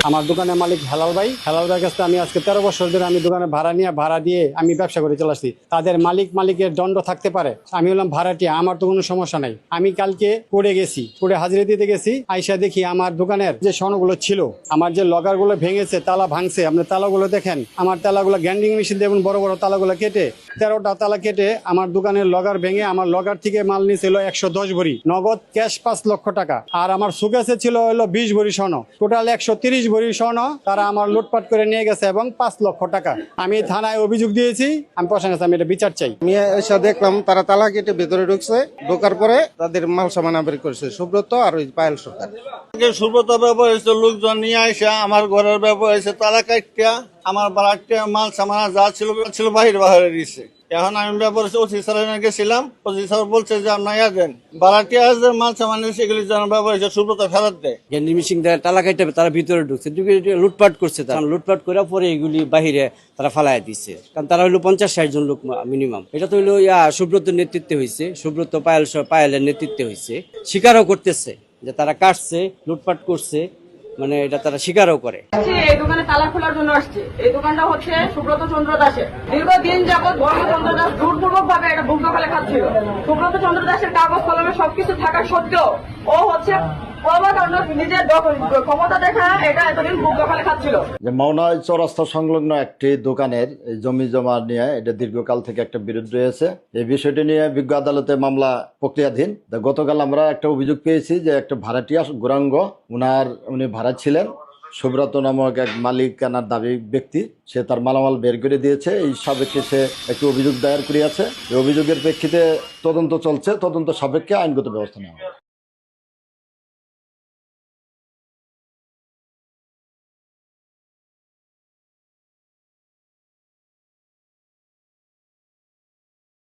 আমার দোকানের মালিক হেলাল ভাইয়ের কাছে আমি আজকে 13 বছর ধরে আমি দোকানে ভাড়া দিয়ে আমি ব্যবসা করে চলে আসছি। তাদের মালিকের দণ্ড থাকতে পারে, আমি হলাম ভাড়াটিয়া, আমার তো কোনো সমস্যা নাই। আমি কালকে কোর্টে হাজিরা দিতে গেছি, আইসা দেখি আমার দোকানের যে স্বর্ণগুলো ছিল, আমার যে লগারগুলো ভেঙেছে, তালা ভাঙছে, আপনি তালাগুলো দেখেন, আমার তালাগুলো গ্যান্ডিং মেশিন দেখুন, বড় বড় তালাগুলো কেটে 13টা তালা কেটে আমার দোকানের লগার ভেঙে আমার লগার থেকে মাল নিয়েছিল 110 ভরি নগদ ক্যাশ 5 লক্ষ টাকা। আর আমার সুকেসে ছিল হলো 20 ভরি স্বর্ণ, টোটাল 130 ভরি স্বর্ণ তারা আমার লুটপাট করে নিয়ে গেছে এবং 5 লক্ষ টাকা। আমি থানায় অভিযোগ দিয়েছি, আমি প্রশাসনের কাছে আমি এটা বিচার চাই। আমি এসে দেখলাম তারা তালা কেটে ভেতরে ঢুকছে, ঢোকার পরে তাদের মাল সামান বের করেছে সুব্রত আর ওই পায়েল সরকার। সুব্রত ব্যবহার হয়েছে, লোকজন নিয়ে আসা আমার ঘরের ব্যবহার হয়েছে, তালা কাটিয়া আমার বাড়িতে মাল সামান যা ছিল বাহিরে দিচ্ছে। এখন আমি ব্যাপার ওসি স্যারের গেছিলাম, ওসি স্যার বলছে যে আপনার দেন বাড়াটিয়া মাল সামান সেগুলি ব্যবহার হয়েছে সুব্রত ফেরত দেয়। গ্যান্ডি মেশিন তালা কাটে তারা ভিতরে ঢুকছে, লুটপাট করছে, তারা লুটপাট করে পরে এগুলি বাহিরে তারা ফালাই দিচ্ছে। কারণ তারা হলো 50-60 জন লোক মিনিমাম। এটা তো হলো সুব্রতর নেতৃত্বে হয়েছে, সুব্রত পায়েলের নেতৃত্বে হয়েছে। স্বীকারও করতেছে যে তারা কাটছে, লুটপাট করছে, মানে এটা তারা স্বীকারও করে। এই দোকানে তালা খোলার জন্য আসছে। এই দোকানটা হচ্ছে সুব্রত চন্দ্র দাসের। দীর্ঘদিন যাবৎ চন্দ্র দাস জোরপূর্বক ভাবে এটা বুক দখলে খাচ্ছিল। সুব্রত চন্দ্র দাসের কাগজ কলমে সবকিছু থাকা সত্ত্বেও ও হচ্ছে নিজের ক্ষমতা দেখা এটা এতদিন বুক দখলে খাচ্ছিল। যে মাওনা চৌরাস্তা সংলগ্ন একটি দোকানের জমি জমা নিয়ে এটা দীর্ঘকাল থেকে একটা বিরোধ রয়েছে। এই বিষয়টি নিয়ে বিজ্ঞ আদালতে মামলা প্রক্রিয়াধীন। গতকাল আমরা একটা অভিযোগ পেয়েছি যে একটা ভাড়াটিয়া গৌরাঙ্গ উনি ভাড়া ছিলেন, সুব্রত নামক এক মালিকানার দাবি ব্যক্তি, সে তার মালামাল বের করে দিয়েছে। এই সাপেক্ষে সে একটি অভিযোগ দায়ের করিয়াছে। এই অভিযোগের প্রেক্ষিতে তদন্ত চলছে, তদন্ত সাপেক্ষে আইনগত ব্যবস্থা নেওয়া হবে।